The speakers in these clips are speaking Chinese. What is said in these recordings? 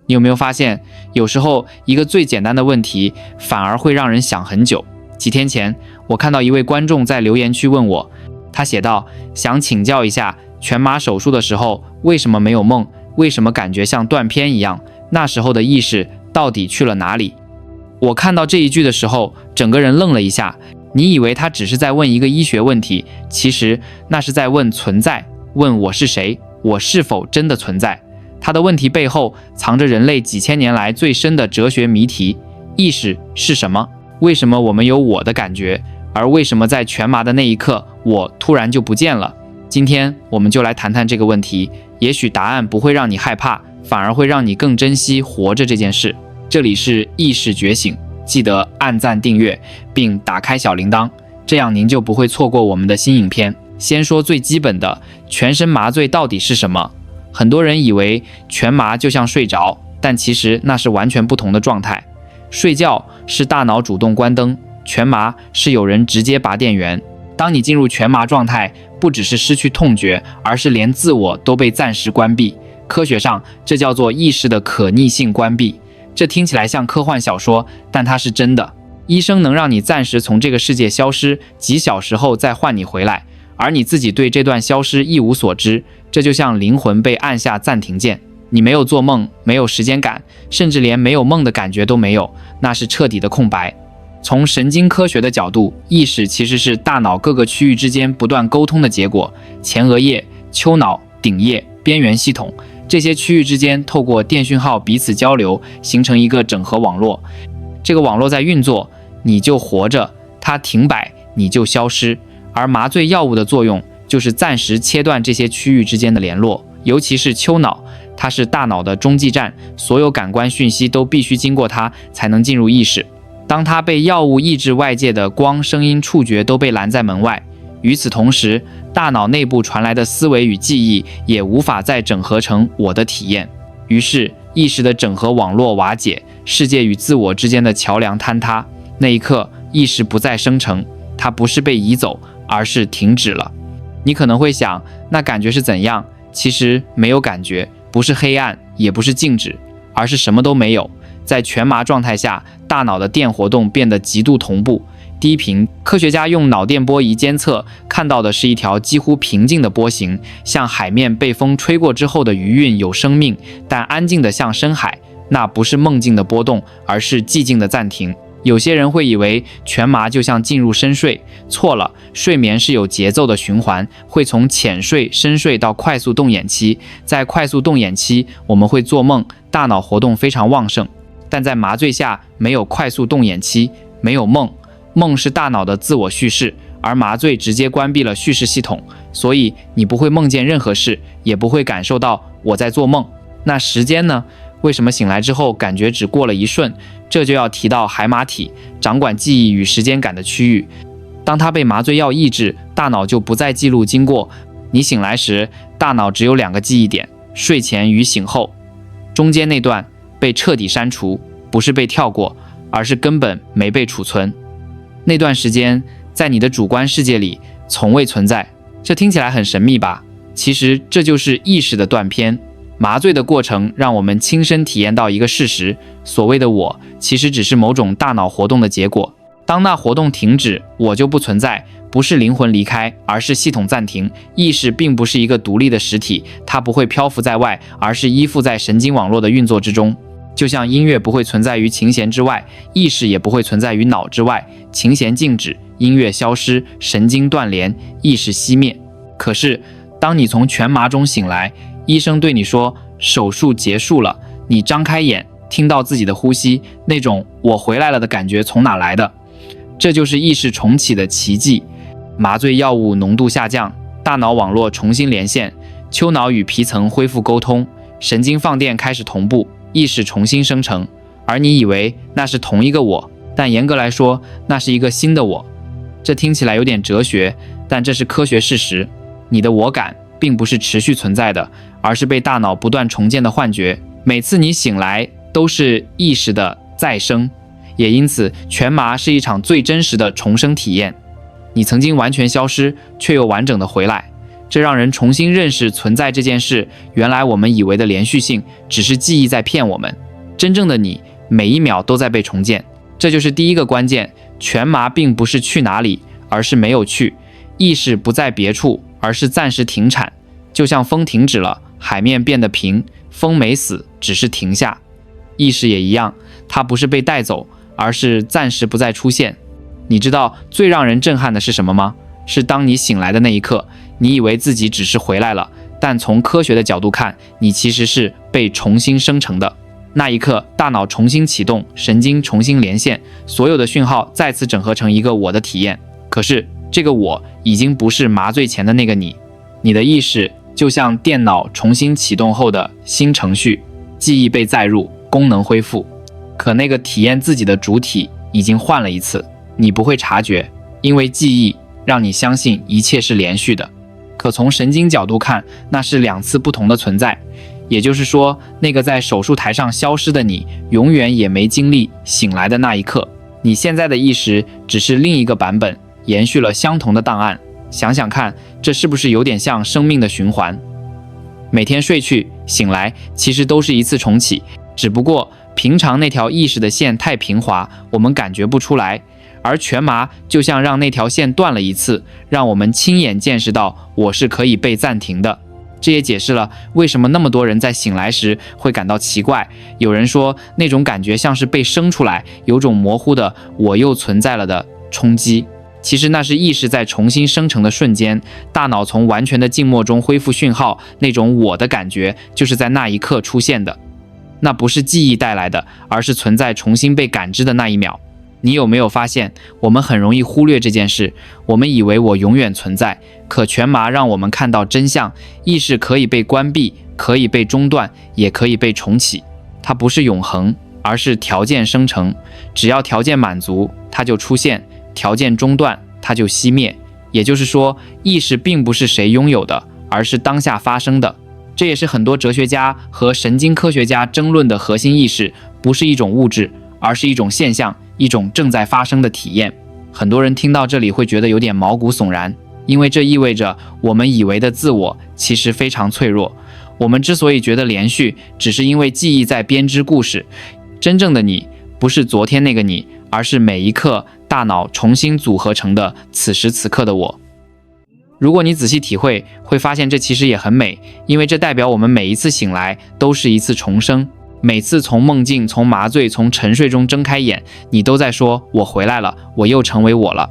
你有沒有發現，有時候一個最簡單的問題反而會讓人想很久？幾天前，我看到一位觀眾在留言區問我，他寫道：想請教一下，全麻手術的時候為什麼沒有夢？為什麼感覺像斷片一樣？那時候的意識到底去了哪裡？我看到這一句的時候，整個人愣了一下。你以為他只是在問一個醫學問題，其實那是在問存在，問我是誰，我是否真的存在？他的問題背後藏着人類幾千年來最深的哲學謎題：意識是什麼？為什麼我們有我的感覺？而為什麼在全麻的那一刻，我突然就不見了？今天我們就來談談這個問題，也許答案不會讓你害怕，反而會讓你更珍惜活着這件事。這裡是意識覺醒，記得按讚訂閱並打開小鈴鐺，這樣您就不會錯過我們的新影片。先說最基本的，全身麻醉到底是什麼？很多人以為全麻就像睡着，但其實那是完全不同的狀態。睡覺是大腦主動關燈，全麻是有人直接拔電源。當你進入全麻狀態，不只是失去痛覺，而是連自我都被暫時關閉。科學上，這叫做意識的可逆性關閉。這聽起來像科幻小說，但它是真的。醫生能讓你暫時從這個世界消失，幾小時後再喚你回來，而你自己對這段消失一無所知。這就像靈魂被按下暫停鍵，你沒有做夢，沒有時間感，甚至連沒有夢的感覺都沒有，那是徹底的空白。從神經科學的角度，意識其實是大腦各個區域之間不斷溝通的結果。前額葉、丘腦、頂葉、邊緣系統，這些區域之間透過電訊號彼此交流，形成一個整合網絡。這個網絡在運作，你就活着；它停擺，你就消失。而麻醉藥物的作用就是暫時切斷這些區域之間的聯絡，尤其是丘腦，它是大腦的中繼站，所有感官訊息都必須經過它才能進入意識。當它被藥物抑制，外界的光、聲音、觸覺都被攔在門外。與此同時，大腦內部傳來的思維與記憶也無法再整合成我的體驗。於是，意識的整合網絡瓦解，世界與自我之間的橋梁坍塌。那一刻，意識不再生成，它不是被移走，而是停止了。你可能會想，那感覺是怎樣？其實沒有感覺，不是黑暗，也不是靜止，而是什麼都沒有。在全麻狀態下，大腦的電活動變得極度同步。低頻，科學家用腦電波儀監測，看到的是一條幾乎平靜的波形，像海面被風吹過之後的餘韻，有生命，但安靜的像深海。那不是夢境的波動，而是寂靜的暫停。有些人會以為全麻就像進入深睡，錯了。睡眠是有節奏的循環，會從淺睡、深睡到快速動眼期。在快速動眼期，我們會做夢，大腦活動非常旺盛。但在麻醉下，沒有快速動眼期，沒有夢。夢是大腦的自我敘事，而麻醉直接關閉了敘事系統，所以你不會夢見任何事，也不會感受到我在做夢。那時間呢？為什麼醒來之後感覺只過了一瞬？這就要提到海馬體，掌管記憶與時間感的區域。當它被麻醉藥抑制，大腦就不再記錄經過。你醒來時，大腦只有2個記憶點：睡前與醒後。中間那段被徹底刪除，不是被跳過，而是根本沒被儲存。那段時間在你的主觀世界裡從未存在。這聽起來很神秘吧？其實這就是意識的斷片。麻醉的過程讓我們親身體驗到一個事實：所謂的我，其實只是某種大腦活動的結果。當那活動停止，我就不存在，不是靈魂離開，而是系統暫停。意識並不是一個獨立的實體，它不會漂浮在外，而是依附在神經網絡的運作之中。就像音樂不會存在於琴弦之外，意識也不會存在於腦之外。琴弦靜止，音樂消失，神經斷聯，意識熄滅。可是，當你從全麻中醒來，醫生對你說手術結束了，你張開眼，聽到自己的呼吸，那種我回來了的感覺從哪來的？這就是意識重啟的奇蹟。麻醉藥物濃度下降，大腦網絡重新連線，丘腦與皮層恢復溝通，神經放電開始同步，意識重新生成。而你以為那是同一個我，但嚴格來說，那是一個新的我。這聽起來有點哲學，但這是科學事實。你的我感並不是持續存在的，而是被大腦不斷重建的幻觉。每次你醒來，都是意識的再生。也因此，全麻是一場最真實的重生體驗。你曾經完全消失，卻又完整的回來。這讓人重新認識存在這件事。原來我們以為的連續性，只是記憶在騙我們。真正的你，每一秒都在被重建。這就是第一個關鍵。全麻並不是去哪裡，而是沒有去。意識不在別處，而是暫時停產。就像風停止了，海面變得平，風沒死，只是停下。意識也一樣，它不是被帶走，而是暫時不再出現。你知道最讓人震撼的是什麼嗎？是當你醒來的那一刻，你以為自己只是回來了，但從科學的角度看，你其實是被重新生成的。那一刻，大腦重新啟動，神經重新連線，所有的訊號再次整合成一個我的體驗。可是，這個我已經不是麻醉前的那個你。你的意識就像電腦重新啟動後的新程序，記憶被載入，功能恢復。可那個體驗自己的主體已經換了一次，你不會察覺，因為記憶讓你相信一切是連續的。可從神經角度看，那是兩次不同的存在。也就是說，那個在手術台上消失的你，永遠也沒經歷醒來的那一刻。你現在的意識只是另一個版本，延續了相同的檔案。想想看，這是不是有點像生命的循環？每天睡去醒來，其實都是一次重啟，只不過平常那條意識的線太平滑，我們感覺不出來。而全麻就像讓那條線斷了一次，讓我們親眼見識到我是可以被暫停的。這也解釋了為什麼那麼多人在醒來時會感到奇怪。有人說，那種感覺像是被生出來，有種模糊的我又存在了的衝擊。其實那是意識在重新生成的瞬間，大腦從完全的靜默中恢復訊號，那種我的感覺就是在那一刻出現的。那不是記憶帶來的，而是存在重新被感知的那一秒。你有沒有發現，我們很容易忽略這件事？我們以為我永遠存在，可全麻讓我們看到真相：意識可以被關閉，可以被中斷，也可以被重啟。它不是永恆，而是條件生成。只要條件滿足，它就出現；條件中斷，它就熄滅。也就是說，意識並不是誰擁有的，而是當下發生的。這也是很多哲學家和神經科學家爭論的核心。意識不是一種物質，而是一種現象，一種正在發生的體驗。很多人聽到這裡會覺得有點毛骨悚然，因為這意味着我們以為的自我其實非常脆弱。我們之所以覺得連續，只是因為記憶在編織故事。真正的你不是昨天那個你，而是每一刻大腦重新組合成的此時此刻的我。如果你仔細體會，會發現這其實也很美，因為這代表我們每一次醒來都是一次重生。每次從夢境、從麻醉、從沉睡中睜開眼，你都在說我回來了，我又成為我了。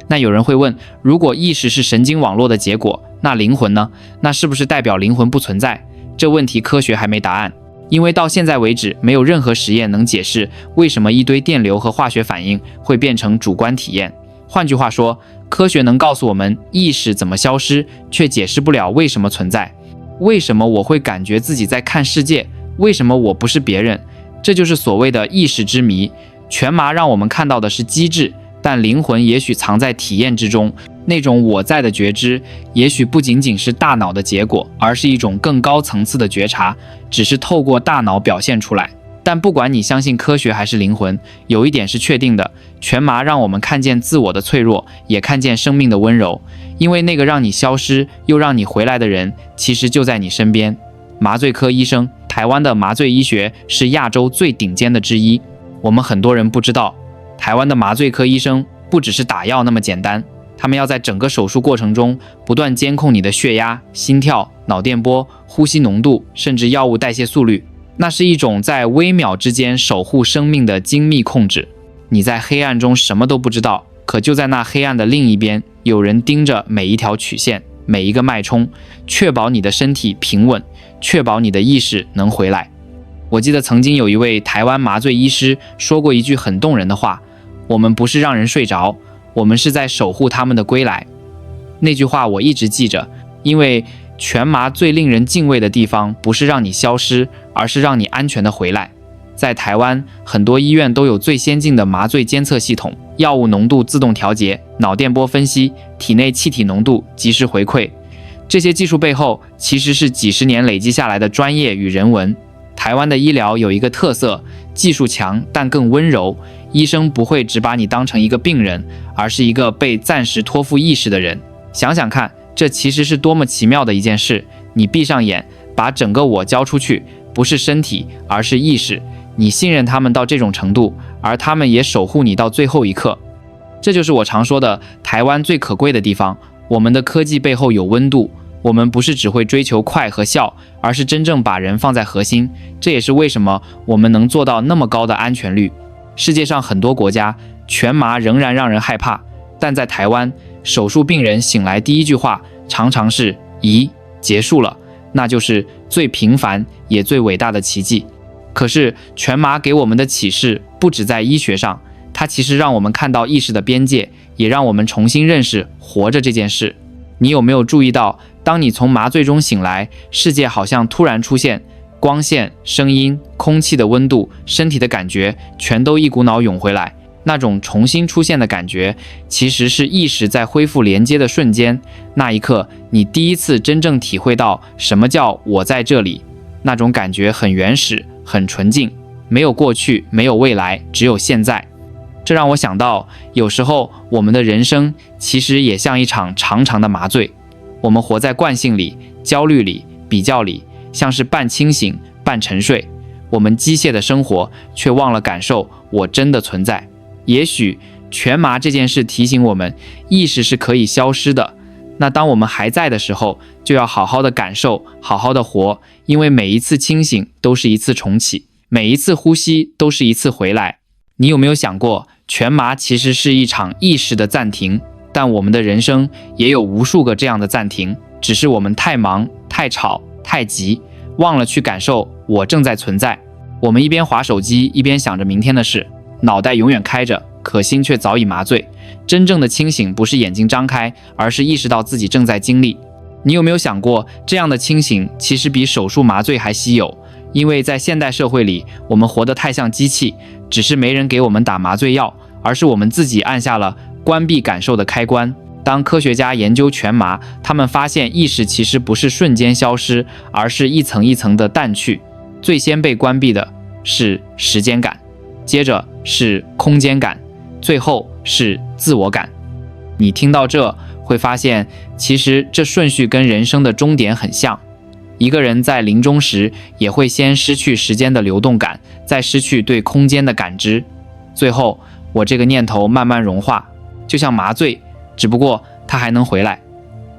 那有人會問，如果意識是神經網絡的結果，那靈魂呢？那是不是代表靈魂不存在？這問題科學還沒答案，因為到現在為止，沒有任何實驗能解釋為什麼一堆電流和化學反應會變成主觀體驗。換句話說，科學能告訴我們意識怎麼消失，卻解釋不了為什麼存在。為什麼我會感覺自己在看世界？為什麼我不是別人？這就是所謂的意識之謎。全麻讓我們看到的是機制，但靈魂也許藏在體驗之中。那種我在的覺知，也許不僅僅是大腦的結果，而是一種更高層次的覺察，只是透過大腦表現出來。但不管你相信科學還是靈魂，有一點是確定的，全麻讓我們看見自我的脆弱，也看見生命的溫柔。因為那個讓你消失又讓你回來的人，其實就在你身邊。麻醉科醫生，台灣的麻醉醫學是亞洲最頂尖的之一。我們很多人不知道，台灣的麻醉科醫生不只是打藥那麼簡單，他們要在整個手術過程中不斷監控你的血壓、心跳、腦電波、呼吸濃度，甚至藥物代謝速率。那是一種在微秒之間守護生命的精密控制。你在黑暗中什麼都不知道，可就在那黑暗的另一邊，有人盯着每一條曲線，每一個脈衝，確保你的身體平穩，確保你的意識能回來。我記得曾經有一位台灣麻醉醫師說過一句很動人的話：我們不是讓人睡着，我們是在守護他們的歸來。那句話我一直記着，因為全麻最令人敬畏的地方，不是讓你消失，而是讓你安全的回來。在台灣，很多醫院都有最先進的麻醉監測系統，藥物濃度自動調節，腦電波分析，體內氣體濃度及時回饋。這些技術背後，其實是幾十年累積下來的專業與人文。台灣的醫療有一個特色，技術強但更溫柔。醫生不會只把你當成一個病人，而是一個被暫時托付意識的人。想想看，這其實是多麼奇妙的一件事！你閉上眼，把整個我交出去，不是身體，而是意識。你信任他們到這種程度，而他們也守護你到最後一刻。這就是我常說的台灣最可貴的地方，我們的科技背後有溫度。我們不是只會追求快和效，而是真正把人放在核心。這也是為什麼我們能做到那麼高的安全率。世界上很多國家，全麻仍然讓人害怕，但在台灣，手術病人醒來第一句話常常是“咦，結束了”，那就是最平凡也最偉大的奇蹟。可是全麻給我們的啟示不只在醫學上，它其實讓我們看到意識的邊界，也讓我們重新認識活着這件事。你有沒有注意到，當你從麻醉中醒來，世界好像突然出現光線、聲音、空氣的溫度、身體的感覺，全都一股腦湧回來。那種重新出現的感覺，其實是意識在恢復連接的瞬間。那一刻，你第一次真正體會到什麼叫我在這裡。那種感覺很原始，很純淨，沒有過去，沒有未來，只有現在。這讓我想到，有時候我們的人生其實也像一場長長的麻醉。我們活在慣性裡、焦慮裡、比較裡，像是半清醒、半沉睡。我們機械的生活，卻忘了感受我真的存在。也許全麻這件事提醒我們，意識是可以消失的。那當我們還在的時候，就要好好的感受，好好的活，因為每一次清醒都是一次重啟，每一次呼吸都是一次回来。你有沒有想過，全麻其實是一場意識的暫停？但我們的人生也有無數個這樣的暫停，只是我們太忙、太吵、太急，忘了去感受我正在存在。我們一邊滑手機，一邊想着明天的事，腦袋永遠開着，可心卻早已麻醉。真正的清醒不是眼睛張開，而是意識到自己正在經歷。你有沒有想過，這樣的清醒其實比手術麻醉還稀有？因為在現代社會裡，我們活得太像機器，只是沒人給我們打麻醉藥，而是我們自己按下了關閉感受的開關。當科學家研究全麻，他們發現意識其實不是瞬間消失，而是一層一層的淡去。最先被關閉的是時間感，接着是空間感，最後是自我感。你听到這，會發現其實這順序跟人生的終點很像。一個人在臨終時，也會先失去時間的流動感，再失去對空間的感知，最後我這個念頭慢慢融化，就像麻醉，只不過它還能回來。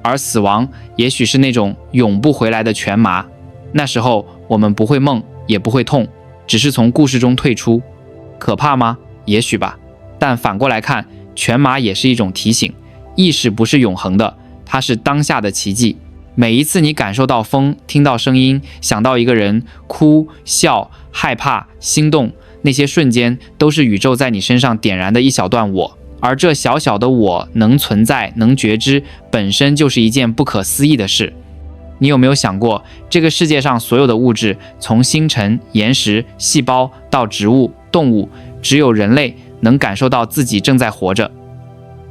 而死亡也許是那種永不回來的全麻，那時候我們不會夢，也不會痛，只是從故事中退出。可怕嗎？也許吧。但反過來看，全麻也是一種提醒，意識不是永恆的，它是當下的奇蹟。每一次你感受到風，聽到聲音，想到一個人，哭、笑、害怕、心動，那些瞬間都是宇宙在你身上點燃的一小段我。而這小小的我能存在，能覺知，本身就是一件不可思議的事。你有沒有想過，這個世界上所有的物質，從星辰、岩石、細胞到植物、動物，只有人類能感受到自己正在活着。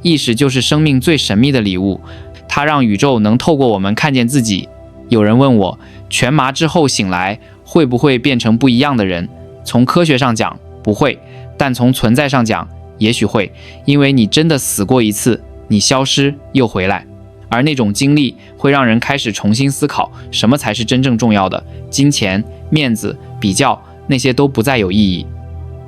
意識就是生命最神秘的禮物，它讓宇宙能透過我們看見自己。有人問我，全麻之後醒來會不會變成不一樣的人？從科學上講不會，但從存在上講也許會，因為你真的死過一次，你消失又回來，而那種經歷會讓人開始重新思考什麼才是真正重要的。金錢、面子、比較，那些都不再有意義，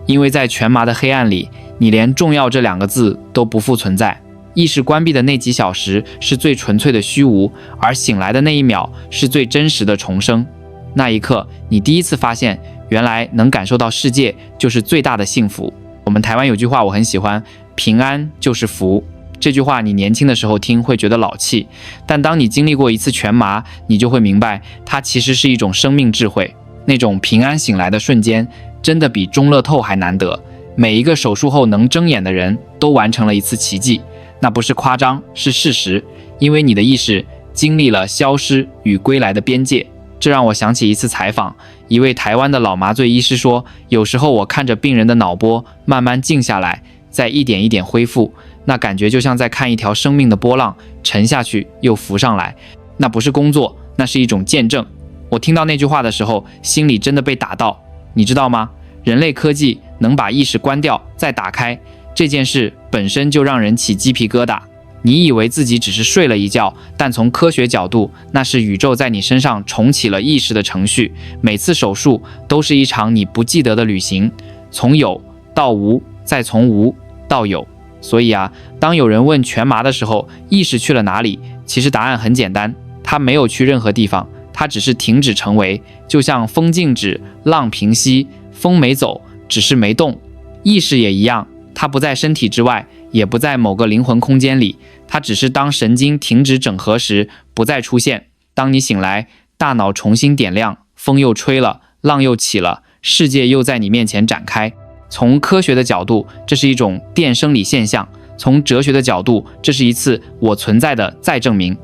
因為在全麻的黑暗裡，你連重要这2個字都不復存在。意識關閉的那幾小時是最純粹的虛無，而醒來的那一秒是最真實的重生。那一刻，你第一次發現，原來能感受到世界就是最大的幸福。我們台灣有句話我很喜歡，平安就是福。這句話你年輕的時候聽會覺得老氣，但當你經歷過一次全麻，你就會明白，它其實是一種生命智慧。那種平安醒來的瞬間，真的比中樂透還難得。每一個手術後能睜眼的人都完成了一次奇蹟。那不是誇張，是事實，因為你的意識經歷了消失與歸來的邊界。這讓我想起一次採訪，一位台灣的老麻醉醫師說，有時候我看着病人的腦波慢慢靜下來，再一點一點恢復，那感覺就像在看一條生命的波浪沉下去又浮上來。那不是工作，那是一種見證。我聽到那句話的時候，心裡真的被打到。你知道嗎？人類科技能把意識關掉再打開，這件事本身就讓人起雞皮疙瘩。你以為自己只是睡了一覺，但從科學角度，那是宇宙在你身上重啟了意識的程序。每次手術都是一場你不記得的旅行，從有到無，再從無到有。所以啊，當有人問全麻的時候，意識去了哪裡？其實答案很簡單，它沒有去任何地方，它只是停止成為，就像風靜止，浪平息，風沒走，只是沒動。意識也一樣，它不在身體之外，也不在某個靈魂空間裡，它只是當神經停止整合時不再出現。當你醒來，大腦重新點亮，風又吹了，浪又起了，世界又在你面前展開。從科学的角度，這是一種電生理現象；從哲學的角度，這是一次我存在的再證明；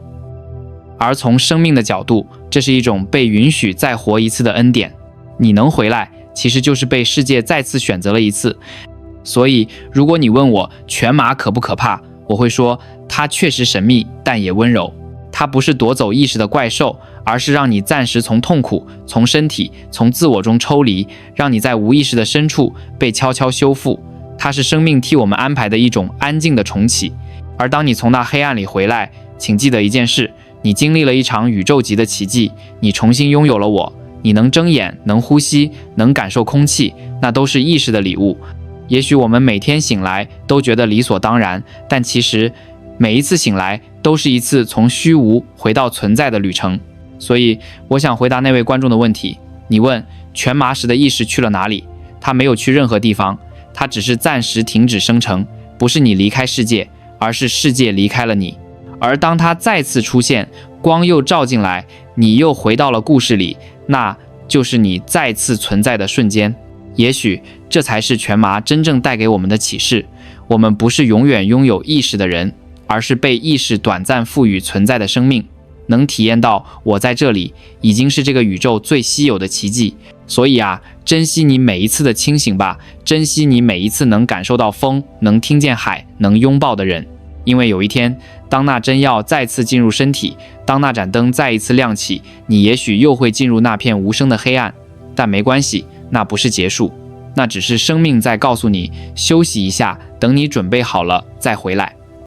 而從生命的角度，這是一種被允許再活一次的恩典。你能回來，其實就是被世界再次選擇了一次。所以，如果你問我全麻可不可怕，我會說，它確實神秘，但也溫柔。它不是奪走意識的怪獸，而是讓你暫時從痛苦、從身體、從自我中抽離，讓你在無意識的深處被悄悄修復。它是生命替我們安排的一種安靜的重啟。而當你從那黑暗裡回來，請記得一件事，你經歷了一場宇宙級的奇蹟，你重新擁有了我。你能睜眼，能呼吸，能感受空氣，那都是意識的禮物。也許我們每天醒來都覺得理所當然，但其實每一次醒來都是一次從虛無回到存在的旅程。所以我想回答那位觀眾的問題，你問全麻時的意識去了哪裡？它沒有去任何地方，它只是暫時停止生成，不是你離開世界，而是世界離開了你。而當它再次出現，光又照進來，你又回到了故事裡，那就是你再次存在的瞬間。也許這才是全麻真正帶給我們的啟示，我們不是永遠擁有意識的人，而是被意識短暫賦予存在的生命。能體驗到我在這裡，已經是這個宇宙最稀有的奇蹟。所以啊，珍惜你每一次的清醒吧，珍惜你每一次能感受到風，能聽見海，能擁抱的人。因為有一天，當那針藥再次進入身體，當那盞燈再一次亮起，你也許又會進入那片無聲的黑暗。但沒關係，那不是結束，那只是生命在告訴你，休息一下，等你準備好了再回來。